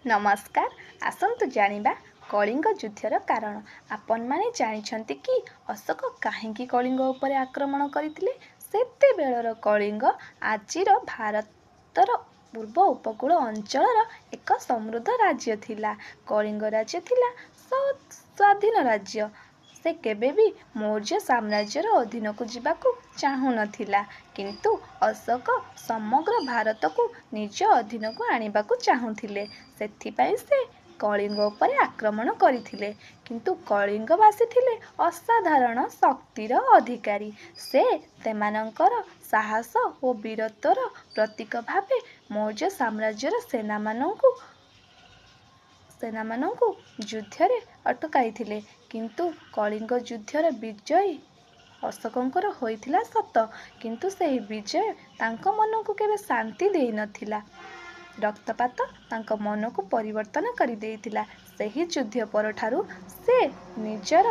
नमस्कार। आसन्तु जानिबा कलिंग युद्धर कारण। आपण माने जानिछन्ति कि अशोक काहेकि कलिंग उपरे आक्रमण करथिले? सेतेबेଳर कलिंग आजिर भारतर पूर्व उपकूल अंचलर एक समृद्ध राज्य थिला। कलिंग राज्य थिला स्वाधीन राज्य। से केबे भी मौर्य साम्राज्यर अधीन को जीवाकू चाहू नथिला, किंतु अशोक समग्र भारत को निज अधीन को आनिबाकू चाहूथिले। सेथिपाई से कलिंग उपरे आक्रमण करथिले। किंतु कलिंगवासी थिले असाधारण शक्तिर अधिकारी। से तेमानंकर साहस और वीरत्वर प्रतीक भावे मौर्य साम्राज्यर सेनामानंकु युद्धरे अटकाइथिले। किंतु कलिंग युद्धर विजय अशोकंकर होइथिला सत, किंतु सेही विजय तांको मनकु केबे शांति देई नथिला। रक्तपात तांको मनकु परिवर्तन करि देइथिला। सेही युद्ध परठारु से निजर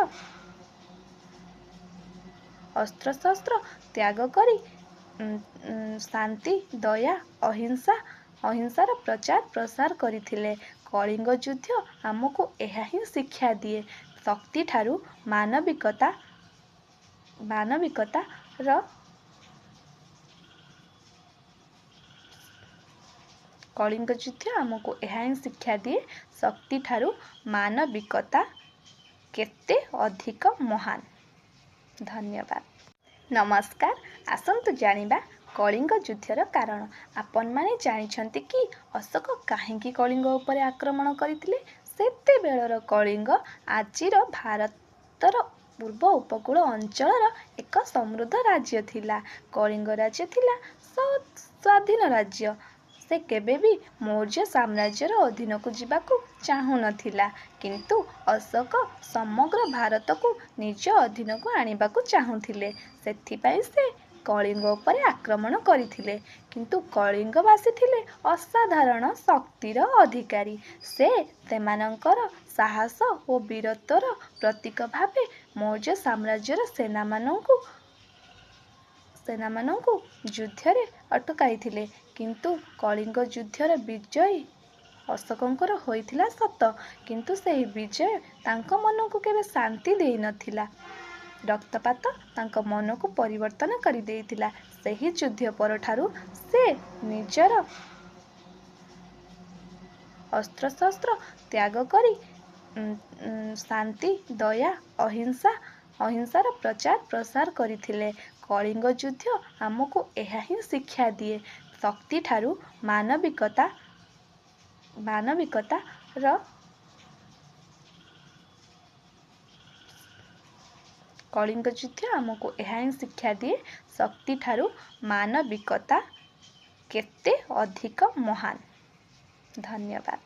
अस्त्रशस्त्र त्याग करी शांति, दया, अहिंसार प्रचार प्रसार करथिले। कलिंग युद्ध आमको एहा ही शिक्षा दिए, शक्ति ठारू मानविकता कलिंग युद्ध आमको एहा ही शिक्षा दिए, शक्ति ठारू मानविकता केते अधिक महान। धन्यवाद। नमस्कार। आसन्तु जानिबा कलिंग युद्धर कारण। आपण माने जानिछन्ति कि अशोक काहेकि कलिंग उपरे आक्रमण करथिले? सेतेबेळर कलिंग आजिर भारतर पूर्व उपकूल अंचलर एक समृद्ध राज्य थिला। कलिंग राज्य थिला स्वाधीन राज्य। से केबे भी मौर्य साम्राज्यर अधीन को जीवाकू चाहू नथिला, किंतु अशोक समग्र भारत को निज अधीन को आनिबाकू चाहूथिले। सेथिपाई से कलिंग उपरे आक्रमण करथिले। किंतु कलिंगवासी थिले असाधारण शक्तिर अधिकारी। से तेमानंकर साहस और वीरत्वर प्रतीक भावे मौर्य साम्राज्यर सेनामानंकु युद्धरे अटकाइथिले। किंतु कलिंग युद्धर विजय अशोकंकर होइथिला सत, किंतु सेही विजय तांको मनकु केबे शांति देई नथिला। रक्तपात तांको मनकु परिवर्तन करि देइथिला। सेही युद्ध परठारु से निजर अस्त्रशस्त्र त्याग करी शांति, दया, अहिंसार प्रचार प्रसार करथिले। कलिंग युद्ध आमको एहा ही शिक्षा दिए, शक्ति ठारू कलिंग युद्ध आमको एहा ही शिक्षा दिए, शक्ति ठारू मानविकता केते अधिक महान। धन्यवाद।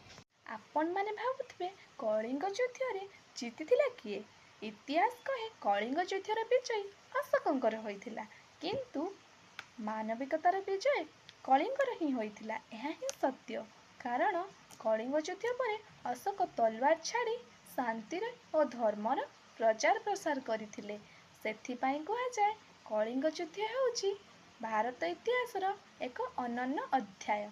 आपण माने भाबुथिबे कलिंग युद्धरे जीतिथिला किए? इतिहास कहे कलिंग युद्धर विजय अशोकंकर होइथिला, किंतु मानविकतार विजय कलिंगर ही होइथिला। एहा ही सत्य। कारण कलिंग युद्ध परे अशोक तलवार छाड़ी शांतिर और धर्मर प्रचार प्रसार करथिले। सेथिपाई कुहाଯାଏ कलिंग युद्ध हेउची भारत इतिहासर एक अनन्य अध्याय।